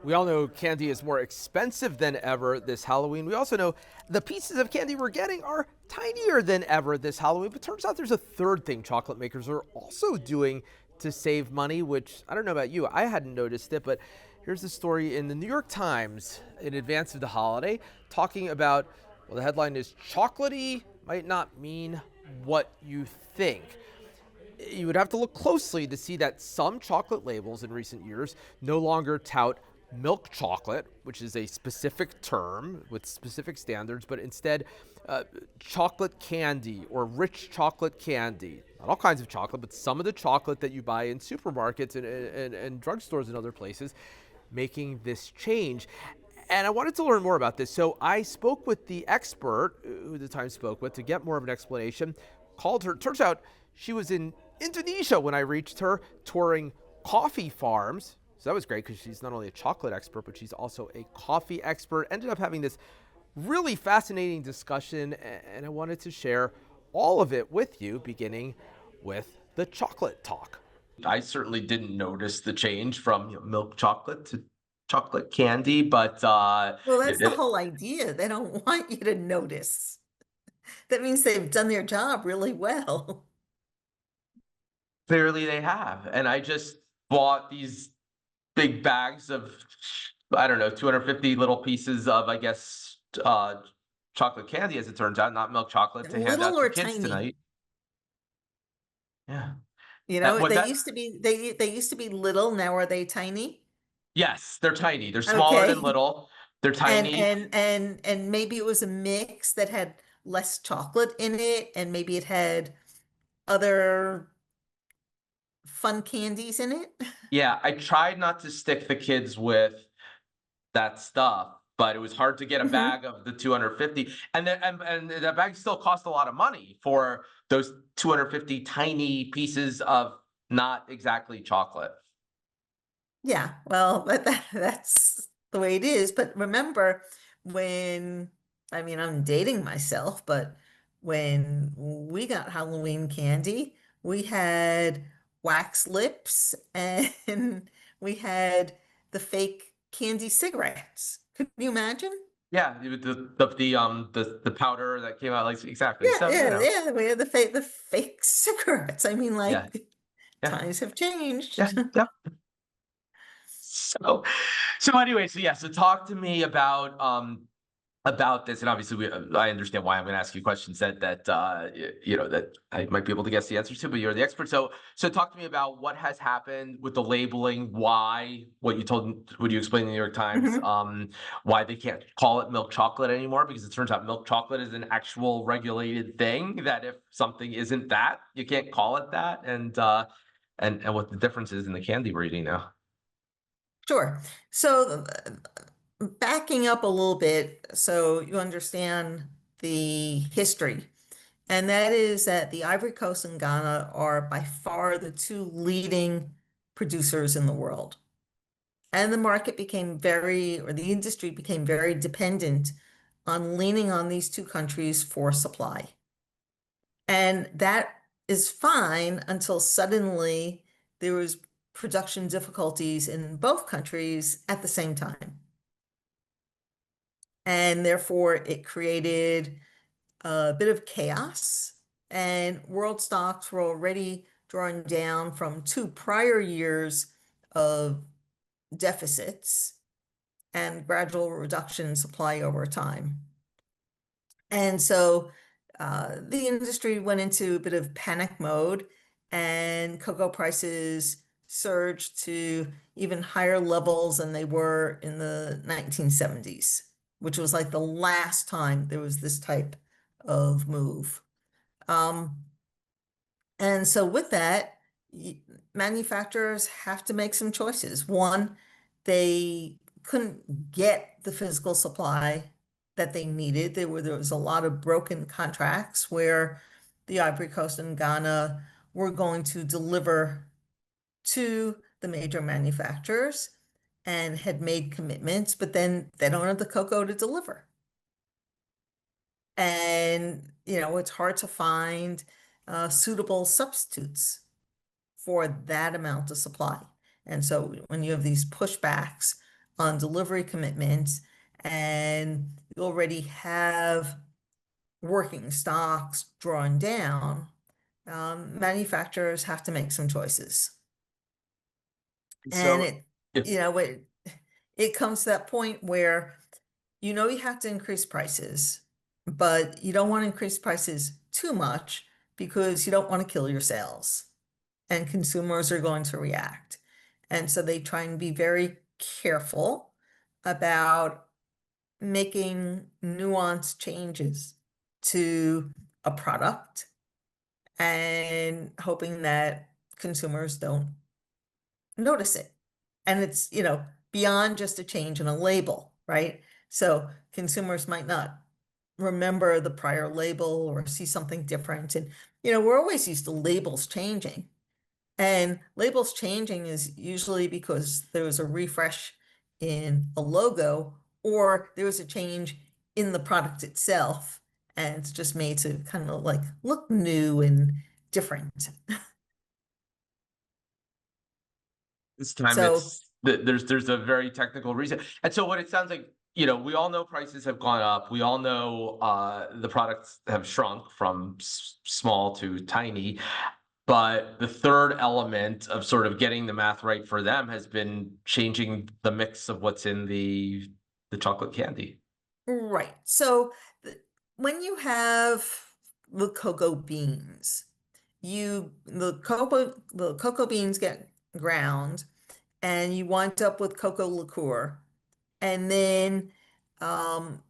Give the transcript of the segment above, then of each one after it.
We all know candy is more expensive than ever this Halloween. We also know the pieces of candy we're getting are tinier than ever this Halloween. But turns out there's a third thing chocolate makers are also doing to save money, which I don't know about you, I hadn't noticed it, but here's the story in the New York Times in advance of the holiday talking about, well, the headline is chocolatey might not mean what you think. You would have to look closely to see that some chocolate labels in recent years no longer tout milk chocolate, which is a specific term with specific standards, but instead chocolate candy or rich chocolate candy. Not all kinds of chocolate, but some of the chocolate that you buy in supermarkets and drugstores and other places, making this change. And I wanted to learn more about this. So I spoke with the expert who the Times spoke with to get more of an explanation. Called her. Turns out she was in Indonesia when I reached her, touring coffee farms. So that was great because she's not only a chocolate expert, but she's also a coffee expert. Ended up having this really fascinating discussion, and I wanted to share all of it with you, beginning with the chocolate talk. I certainly didn't notice the change from milk chocolate to chocolate candy, but Well, that's the whole idea. They don't want you to notice. That means they've done their job really well. clearly they have. And I just bought these big bags of, I don't know, 250 little pieces of, I guess, chocolate candy, as it turns out, not milk chocolate, to hand Little out to or kids tiny. tonight. Yeah. You know, Was they that? used to be they used to be little. Now are they tiny? Yes, they're tiny. They're smaller than Okay. little. They're And tiny. and maybe it was a mix that had less chocolate in it, and maybe it had other fun candies in it. Yeah, I tried not to stick the kids with that stuff, but it was hard to get a Mhm. bag of the 250. And then and that bag still cost a lot of money for those 250 tiny pieces of not exactly chocolate. Yeah, well, but that's the way it is. But remember when, I mean, I'm dating myself, but when we got Halloween candy, we had wax lips and we had the fake candy cigarettes. Could you imagine? Yeah, the powder that came out, like, exactly. Yeah, So, yeah, yeah. We had the fake cigarettes. I mean, yeah, like yeah, times have yeah, changed. yeah. So anyway, so yeah, so talk to me about this. And obviously I understand why I'm going to ask you questions that I might be able to guess the answers to, but you're the expert. So talk to me about what has happened with the labeling, why, what you explained in the New York Times, Mhm. why they can't call it milk chocolate anymore, because it turns out milk chocolate is an actual regulated thing, that if something isn't that, you can't call it that. And what the difference is in the candy we're eating now. Sure. So backing up a little bit so you understand the history. And that is that the Ivory Coast and Ghana are by far the two leading producers in the world. And the market became or the industry became very dependent on leaning on these two countries for supply. And that is fine until suddenly there was production difficulties in both countries at the same time. And therefore, it created a bit of chaos. And world stocks were already drawing down from two prior years of deficits and gradual reduction in supply over time. And so the industry went into a bit of panic mode, and cocoa prices surged to even higher levels than they were in the 1970s, which was like the last time there was this type of move. Um, and so with that, manufacturers have to make some choices. One, they couldn't get the physical supply that they needed. There was a lot of broken contracts where the Ivory Coast and Ghana were going to deliver to the major manufacturers and had made commitments, but then they don't have the cocoa to deliver. And, it's hard to find suitable substitutes for that amount of supply. And so when you have these pushbacks on delivery commitments and you already have working stocks drawn down, manufacturers have to make some choices. And So, if it comes to that point where you have to increase prices, but you don't want to increase prices too much because you don't want to kill your sales and consumers are going to react. And so they try and be very careful about making nuanced changes to a product and hoping that consumers don't notice it. And it's, beyond just a change in a label, right? So consumers might not remember the prior label or see something different. And, we're always used to labels changing. And labels changing is usually because there was a refresh in a logo or there was a change in the product itself. And it's just made to kind of like look new and different. this time So, there's a very technical reason. And so what it sounds like, we all know prices have gone up. We all know the products have shrunk from small to tiny. But the third element of sort of getting the math right for them has been changing the mix of what's in the chocolate candy. right. So when you have the cocoa beans, the cocoa beans get ground and you wind up with cocoa liqueur. And then um,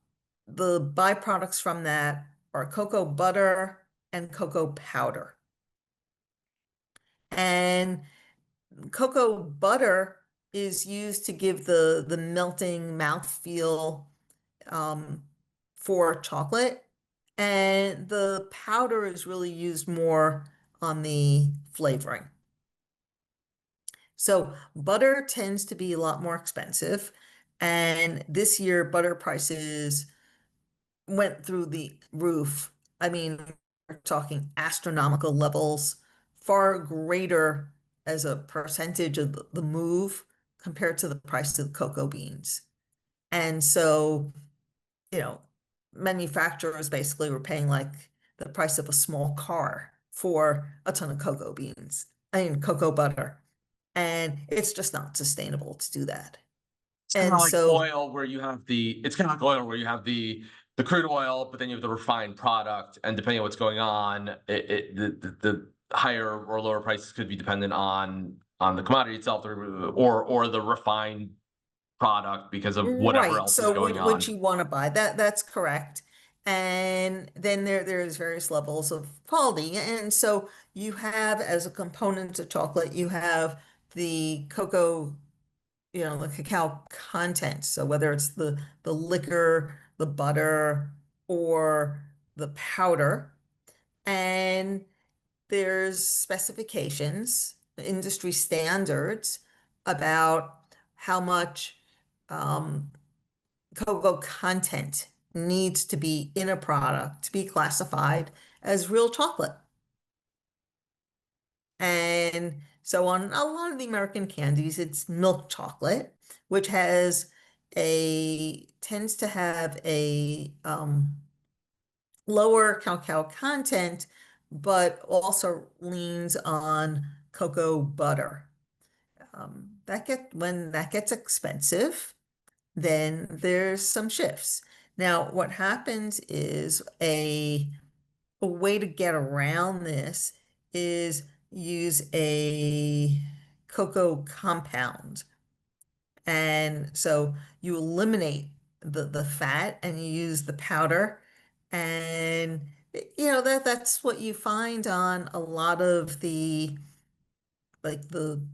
the byproducts from that are cocoa butter and cocoa powder. And cocoa butter is used to give the melting mouthfeel for chocolate. And the powder is really used more on the flavoring. So butter tends to be a lot more expensive. And this year, butter prices went through the roof. I mean, we're talking astronomical levels, far greater as a percentage of the move compared to the price of the cocoa beans. And so, you know, manufacturers basically were paying like the price of a small car for a ton of cocoa beans, cocoa butter. And it's just not sustainable to do that. It's kind of And like so, oil where you have it's kind of like oil where you have the crude oil, but then you have the refined product, and depending on what's going on, the higher or lower prices could be dependent on the commodity itself, or the refined product because of whatever right. else is So going what on. you want to buy, that's correct. And then there's various levels of quality. And so you have as a component of chocolate, you have the cocoa, the cacao content. So whether it's the liquor, the butter, or the powder. And there's specifications, industry standards about how much cocoa content needs to be in a product to be classified as real chocolate. And so on a lot of the American candies, it's milk chocolate, which tends to have a lower cacao content, but also leans on cocoa butter. When that gets expensive, then there's some shifts. Now, what happens is a way to get around this is use a cocoa compound. And so you eliminate the fat and you use the powder. And that's what you find on a lot of the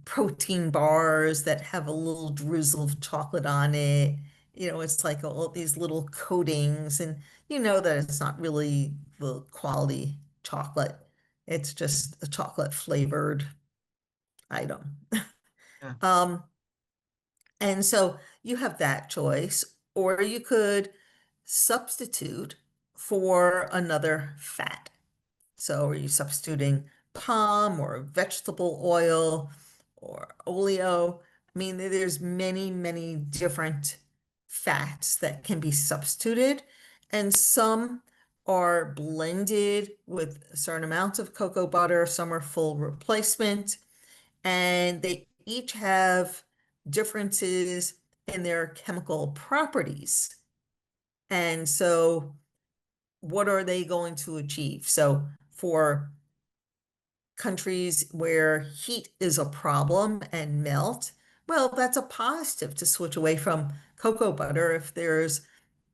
protein bars that have a little drizzle of chocolate on it. It's like all these little coatings, and that it's not really the quality chocolate. It's just a chocolate flavored item. Yeah. And so you have that choice, or you could substitute for another fat. So are you substituting palm or vegetable oil or oleo? I mean, there's many, many different fats that can be substituted, and some are blended with certain amounts of cocoa butter, some are full replacement, and they each have differences in their chemical properties. And so, what are they going to achieve? So, for countries where heat is a problem and melt, well, that's a positive to switch away from cocoa butter if there's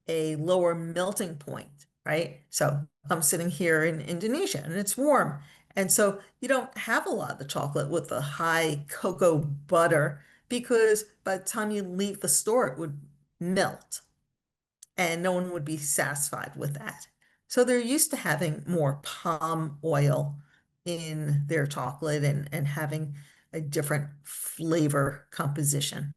a lower melting point, right? So I'm sitting here in Indonesia and it's warm. And so you don't have a lot of the chocolate with the high cocoa butter because by the time you leave the store, it would melt and no one would be satisfied with that. So they're used to having more palm oil in their chocolate and having a different flavor composition.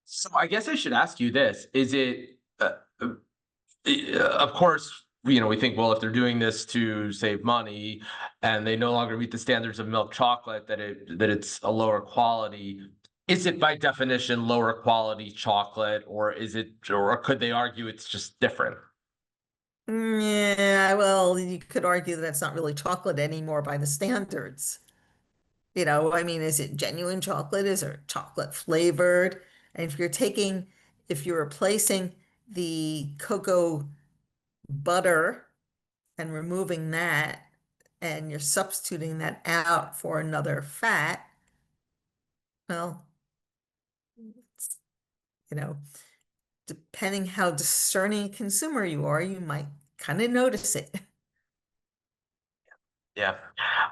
So I guess I should ask you this: Is it, of course, we think, well, if they're doing this to save money, and they no longer meet the standards of milk chocolate, that it's a lower quality. Is it by definition lower quality chocolate, or could they argue it's just different? Yeah, well, you could argue that it's not really chocolate anymore by the standards. I mean, is it genuine chocolate? Is it chocolate flavored? And if you're replacing the cocoa butter and removing that, and you're substituting that out for another fat, well, it's, you know, depending how discerning a consumer you are, you might kind of notice it. Yeah.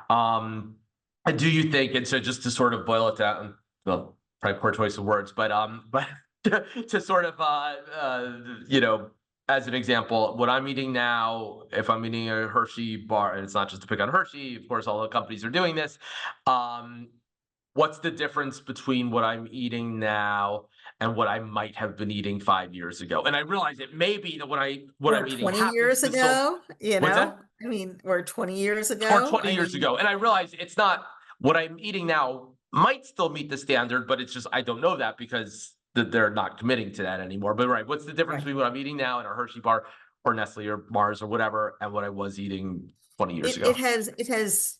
Um, do you think, and so just to sort of boil it down, well, probably poor choice of words, but to sort of, as an example, what I'm eating now, if I'm eating a Hershey bar, and it's not just to pick on Hershey, of course, all the companies are doing this. Um, what's the difference between what I'm eating now and what I might have been eating 5 years ago? And I realize it may be that what Or I'm eating 20 happens years to still. ago, What's that? I mean, or 20 years Or ago, 20 years ago. And I realize it's not what I'm eating now might still meet the standard, but it's just I don't know that because they're not committing to that anymore. But right, what's the difference right. between what I'm eating now in a Hershey bar or Nestle or Mars or whatever and what I was eating 20 years It, ago? it has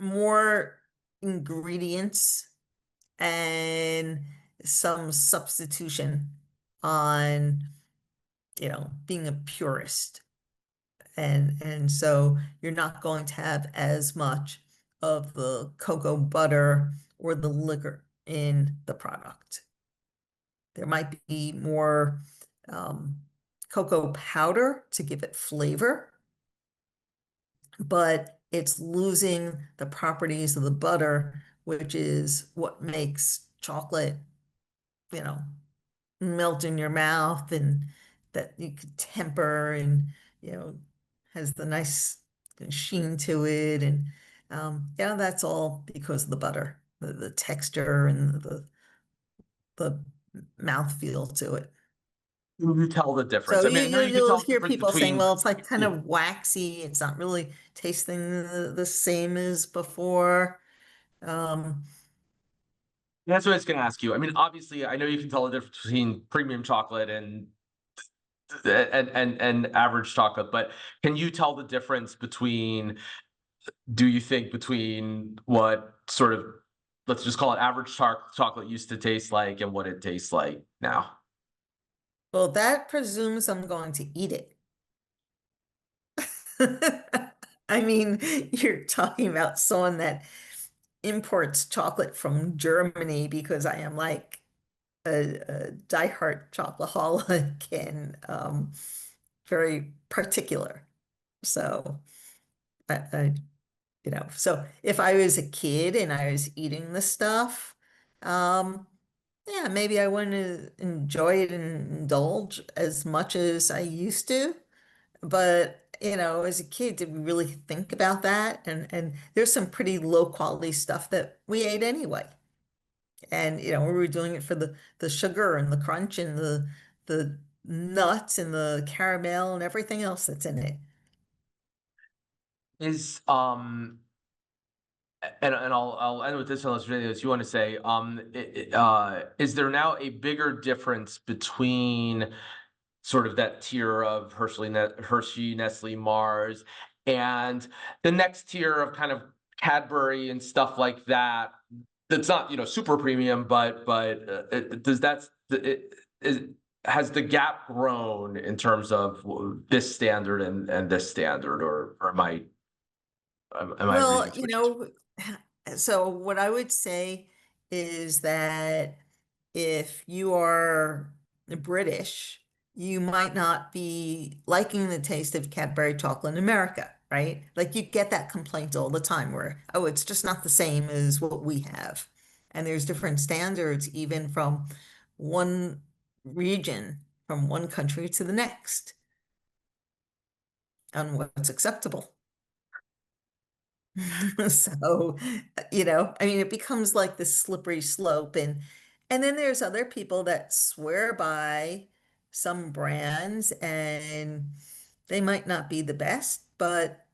more ingredients and some substitution on, being a purist. And so you're not going to have as much of the cocoa butter or the liquor in the product. There might be more um, cocoa powder to give it flavor, but it's losing the properties of the butter, which is what makes chocolate, you know, melt in your mouth and that you could temper and, you know, has the nice sheen to it. And yeah, that's all because of the butter, the texture and the mouth feel to it. You tell the difference. So I mean, I know you can you'll tell the hear difference people saying, between. well, it's like kind Yeah, of waxy. It's not really tasting the same as before. Um, that's what I was going to ask you. I mean, obviously, I know you can tell the difference between premium chocolate and average chocolate, but can you tell the difference between, do you think, between what sort of, let's just call it average chocolate used to taste like and what it tastes like now? well, that presumes I'm going to eat it. I mean, you're talking about someone that imports chocolate from Germany because I am like a diehard chocoholic and very particular. So I so if I was a kid and I was eating this stuff, um, yeah, maybe I wouldn't enjoy it and indulge as much as I used to. But, as a kid, did we really think about that? And there's some pretty low quality stuff that we ate anyway. And, we were doing it for the sugar and the crunch and the nuts and the caramel and everything else that's in it. Is and I'll end with this unless there's anything else you want to say. Is there now a bigger difference between sort of that tier of Hershey, Nestle, Mars, and the next tier of kind of Cadbury and stuff like that? That's not, super premium, but does that is has the gap grown in terms of this standard and this standard, or am I Well, reading too much into it? so what I would say is that if you are British, you might not be liking the taste of Cadbury chocolate in America, right? Like you get that complaint all the time where, oh, it's just not the same as what we have. And there's different standards even from one region, from one country to the next on what's acceptable. So, I mean, it becomes like this slippery slope, and then there's other people that swear by some brands and they might not be the best, but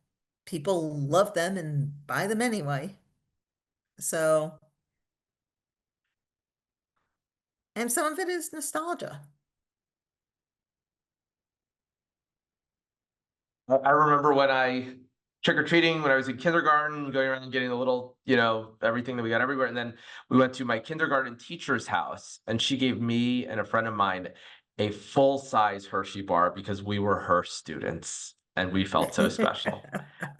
people love them and buy them anyway. So, and some of it is nostalgia. I remember when I trick-or-treating when I was in kindergarten, going around and getting a little, everything that we got everywhere. And then we went to my kindergarten teacher's house, and she gave me and a friend of mine a full-size Hershey bar because we were her students and we felt so special.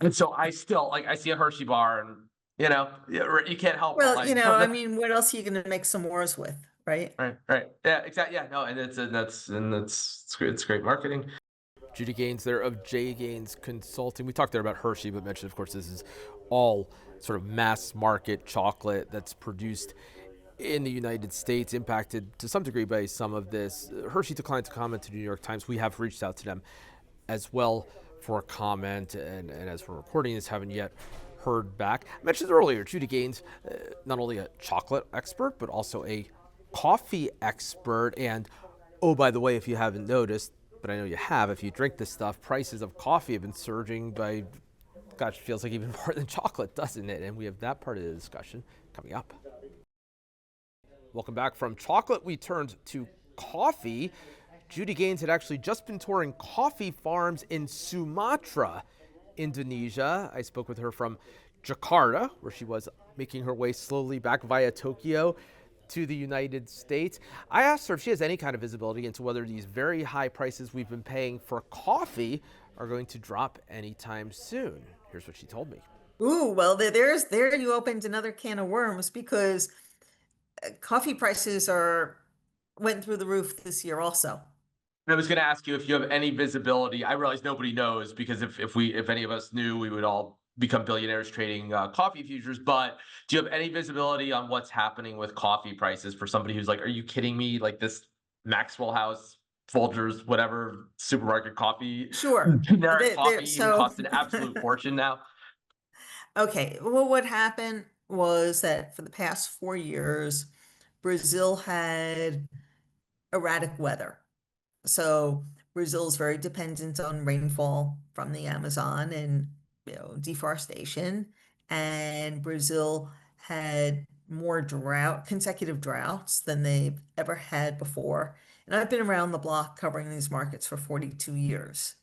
And so I still I see a Hershey bar, and you can't help but Well, like I mean, what else are you going to make s'mores with, right? right. Yeah, exactly. Yeah, no, and that's it's great, it's great marketing. Judy Gaines there of J Gaines Consulting. We talked there about Hershey, but mentioned, of course, this is all sort of mass market chocolate that's produced in the United States, impacted to some degree by some of this. Hershey declined to comment to the New York Times. We have reached out to them as well for a comment, and as we're recording this, haven't yet heard back. I mentioned earlier, Judy Gaines, not only a chocolate expert, but also a coffee expert. And oh, by the way, if you haven't noticed, but I know you have, if you drink this stuff, prices of coffee have been surging by, gosh, it feels like even more than chocolate, doesn't it? And we have that part of the discussion coming up. Welcome back. From chocolate, we turned to coffee. Judy Gaines had actually just been touring coffee farms in Sumatra, Indonesia. I spoke with her from Jakarta, where she was making her way slowly back via Tokyo to the United States. I asked her if she has any kind of visibility into whether these very high prices we've been paying for coffee are going to drop anytime soon. Here's what she told me. Ooh, well, there you opened another can of worms because coffee prices are went through the roof this year also. I was going to ask you if you have any visibility. I realize nobody knows, because if any of us knew, we would all become billionaires trading coffee futures. But do you have any visibility on what's happening with coffee prices for somebody who's like, are you kidding me? Like this Maxwell House, Folgers, whatever supermarket coffee, Sure. generic coffee even So, costs an absolute fortune now. okay. Well, what happened was that for the past 4 years, Brazil had erratic weather. So Brazil is very dependent on rainfall from the Amazon and deforestation. And Brazil had more consecutive droughts than they've ever had before. And I've been around the block covering these markets for 42 years.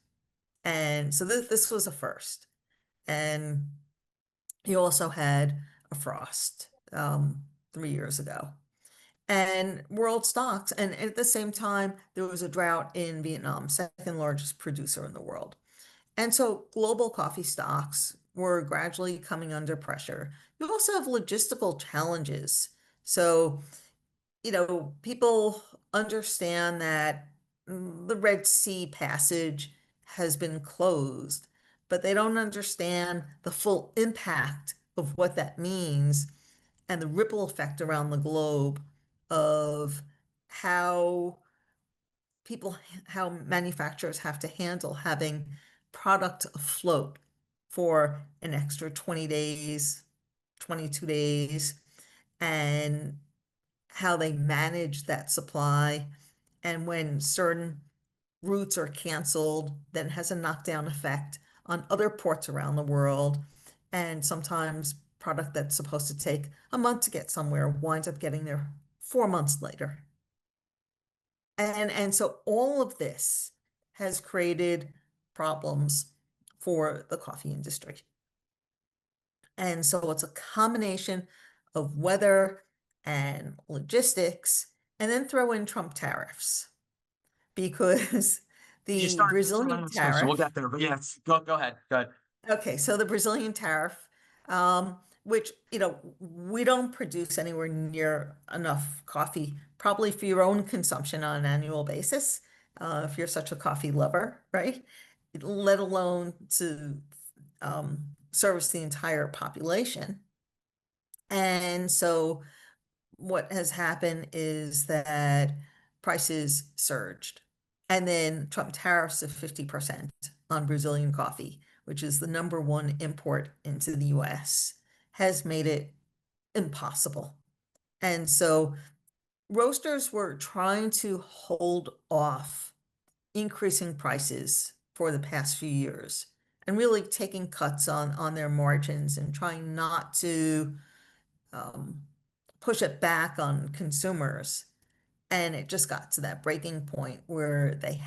And so this was a first. And you also had a frost 3 years ago. And world stocks, and at the same time, there was a drought in Vietnam, second largest producer in the world. And so global coffee stocks were gradually coming under pressure. You also have logistical challenges. So, people understand that the Red Sea passage has been closed, but they don't understand the full impact of what that means and the ripple effect around the globe of how how manufacturers have to handle having product afloat for an extra 20 days, 22 days, and how they manage that supply. And when certain routes are canceled, then has a knockdown effect on other ports around the world. And sometimes product that's supposed to take a month to get somewhere winds up getting there 4 months later. And so all of this has created problems for the coffee industry. And so it's a combination of weather and logistics, and then throw in Trump tariffs because You the started to Brazilian so we'll tariff. get there. But yes, go ahead. Go ahead. Okay, so the Brazilian tariff, which, we don't produce anywhere near enough coffee, probably for your own consumption on an annual basis, if you're such a coffee lover, right? Let alone to service the entire population. And so what has happened is that prices surged. And then Trump tariffs of 50% on Brazilian coffee, which is the number one import into the US, has made it impossible. And so roasters were trying to hold off increasing prices for the past few years and really taking cuts on their margins and trying not to um, push it back on consumers. And it just got to that breaking point where they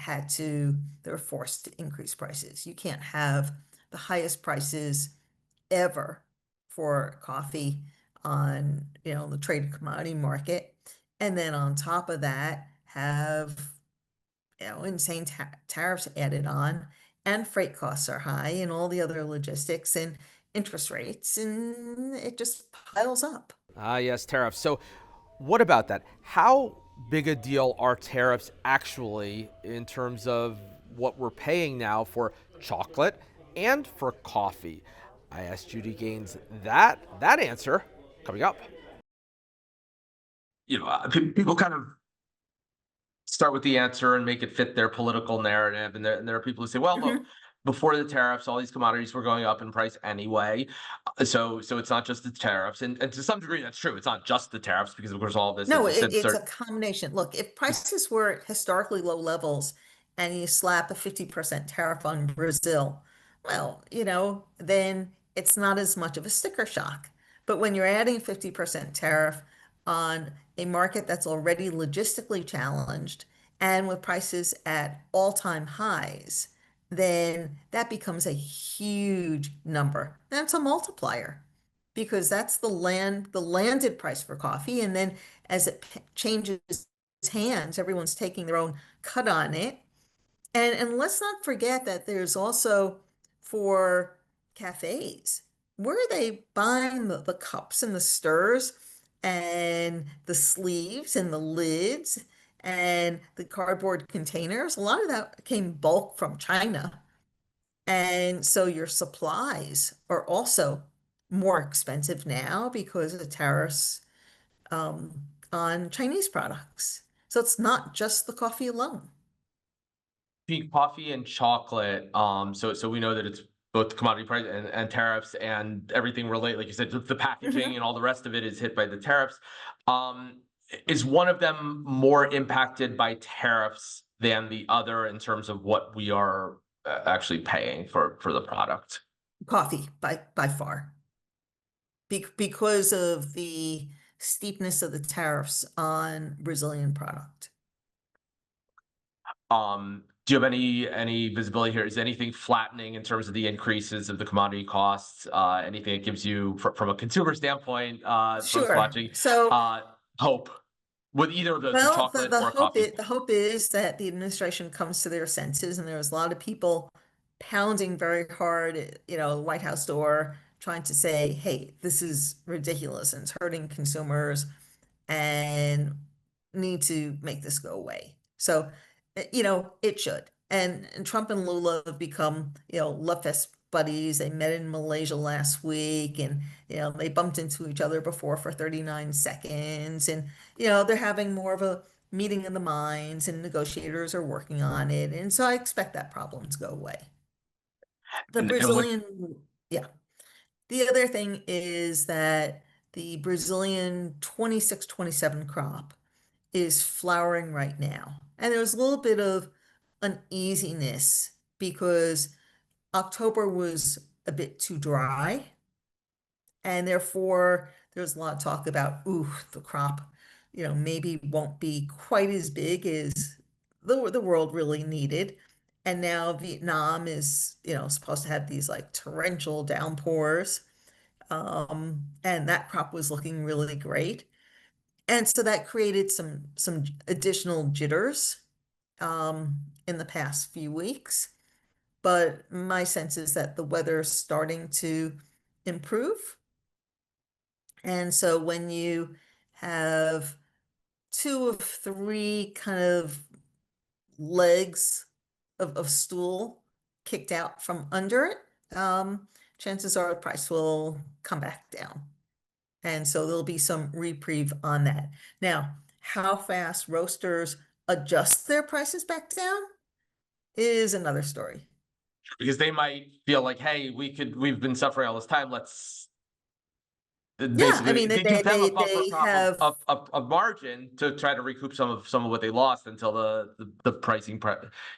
were forced to increase prices. You can't have the highest prices ever for coffee on, the traded commodity market. And then on top of that, have, insane tariffs added on, and freight costs are high, and all the other logistics and interest rates, and it just piles up. Ah, yes, tariffs. So, what about that? How big a deal are tariffs actually in terms of what we're paying now for chocolate and for coffee? I asked Judy Gaines that answer coming up. People kind of start with the answer and make it fit their political narrative. And there are people who say, well, look, Mhm. before the tariffs, all these commodities were going up in price anyway. So it's not just the tariffs. And to some degree, that's true. It's not just the tariffs because, of course, all of this, as No, you said, it's a combination. Look, if prices were at historically low levels and you slap a 50% tariff on Brazil, well, then it's not as much of a sticker shock. But when you're adding a 50% tariff on a market that's already logistically challenged and with prices at all-time highs, then that becomes a huge number. That's a multiplier because that's the landed price for coffee. And then as it changes hands, everyone's taking their own cut on it. And let's not forget that there's also for cafes, where are they buying the cups and the stirs and the sleeves and the lids and the cardboard containers? A lot of that came bulk from China. And so your supplies are also more expensive now because of the tariffs on Chinese products. So it's not just the coffee alone. coffee and chocolate. So we know that it's both the commodity price and tariffs and everything related, like you said, the packaging Mhm. and all the rest of it is hit by the tariffs. Um, is one of them more impacted by tariffs than the other in terms of what we are actually paying for the product? Coffee by far, because of the steepness of the tariffs on Brazilian product. Do you have any visibility here? Is anything flattening in terms of the increases of the commodity costs? Anything that gives you, from a consumer standpoint, folks Sure. watching, So, uh, hope with either of those, with well, chocolate or coffee? the hope is that the administration comes to their senses, and there was a lot of people pounding very hard at, the White House door, trying to say, "Hey, this is ridiculous and it's hurting consumers, and need to make this go away." So, it should. And Trump and Lula have become, love fest buddies. They met in Malaysia last week, and they bumped into each other before for 39 seconds, and they're having more of a meeting of the minds, and negotiators are working on it. And so I expect that problem to go away. The And what Brazilian, yeah. The other thing is that the Brazilian 26-27 crop is flowering right now. And there's a little bit of uneasiness because October was a bit too dry. And therefore, there's a lot of talk about, ooh, the crop, maybe won't be quite as big as the world really needed. And now Vietnam is, supposed to have these like torrential downpours. And that crop was looking really great. And so that created some additional jitters in the past few weeks. But my sense is that the weather's starting to improve. And so when you have two of three kind of legs of stool kicked out from under it, chances are the price will come back down. And so there'll be some reprieve on that. Now, how fast roasters adjust their prices back down is another story. Because they might feel like, hey, we've been suffering all this time. Let's Yeah, I basically mean, they give them a buffer they crop have, of margin to try to recoup some of what they lost until the pricing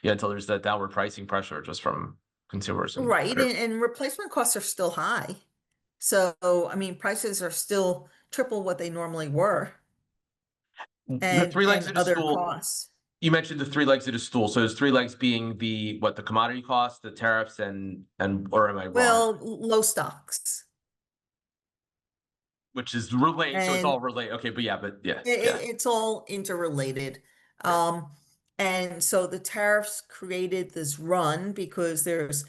until there's that downward pricing pressure just from consumers and right, and replacement costs are still high. So, I mean, prices are still triple what they normally were, the three legs and of the other stool. costs. You mentioned the three legs of the stool. So there's three legs being the commodity cost, the tariffs, or am I wrong? Well, low stocks. Which is related. So it's And all related. Okay, but yeah, it's all interrelated. Um, and so the tariffs created this run because there's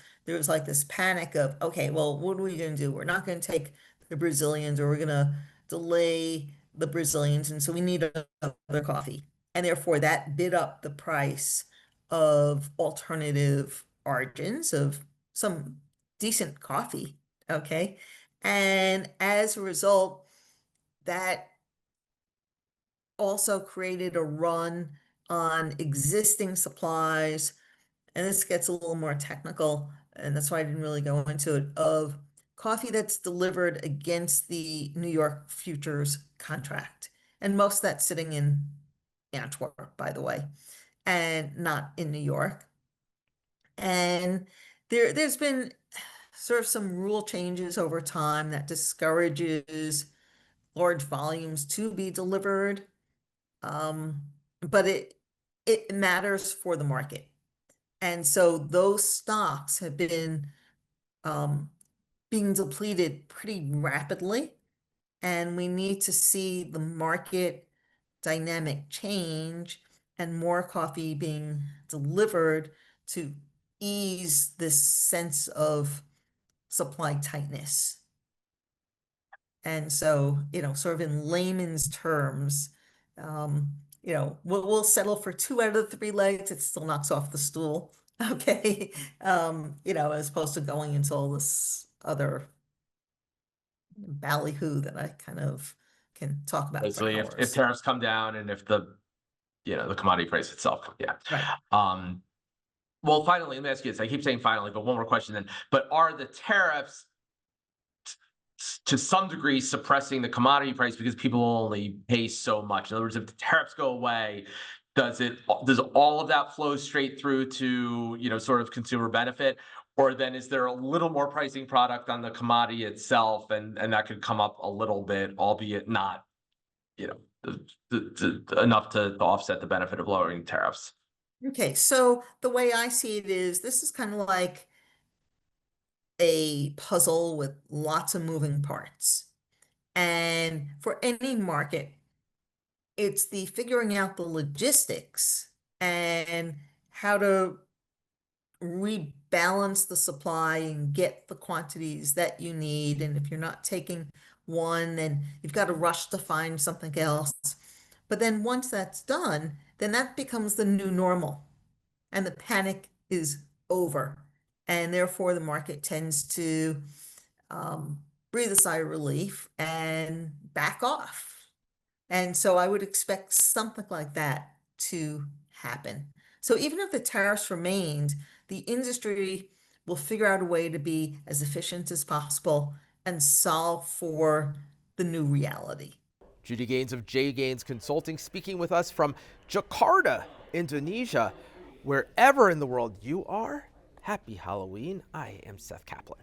like this panic of, okay, well, what are we going to do? We're not going to take the Brazilians, or we're going to delay the Brazilians, and so we need another coffee. And therefore that bid up the price of alternative origins of some decent coffee. Okay. And as a result, that also created a run on existing supplies, and this gets a little more technical, and that's why I didn't really go into it, of coffee that's delivered against the New York futures contract. And most of that's sitting in Antwerp, by the way, and not in New York. And there's been sort of some rule changes over time that discourages large volumes to be delivered. But it matters for the market. And so those stocks have been being depleted pretty rapidly. And we need to see the market dynamic change and more coffee being delivered to ease this sense of supply tightness. And so, sort of in layman's terms, um, we'll settle for two out of the three legs. It still knocks off the stool. Okay. As opposed to going into all this other ballyhoo that I kind of can talk about for basically, if hours. tariffs come down and if the commodity price itself, yeah. Right. Well, finally, let me ask you this. I keep saying finally, but one more question then. But are the tariffs to some degree suppressing the commodity price because people will only pay so much? In other words, if the tariffs go away, does all of that flow straight through to sort of consumer benefit, or then is there a little more pricing product on the commodity itself, and that could come up a little bit, albeit not enough to offset the benefit of lowering tariffs? Okay. So the way I see it is this is kind of like a puzzle with lots of moving parts. And for any market, it's the figuring out the logistics and how to rebalance the supply and get the quantities that you need. And if you're not taking one, then you've got to rush to find something else. But then once that's done, then that becomes the new normal, and the panic is over. And therefore, the market tends to breathe a sigh of relief and back off. And so I would expect something like that to happen. So even if the tariffs remained, the industry will figure out a way to be as efficient as possible and solve for the new reality. Judy Ganes of J. Ganes Consulting speaking with us from Jakarta, Indonesia. Wherever in the world you are, happy Halloween. I am Seth Kaplan.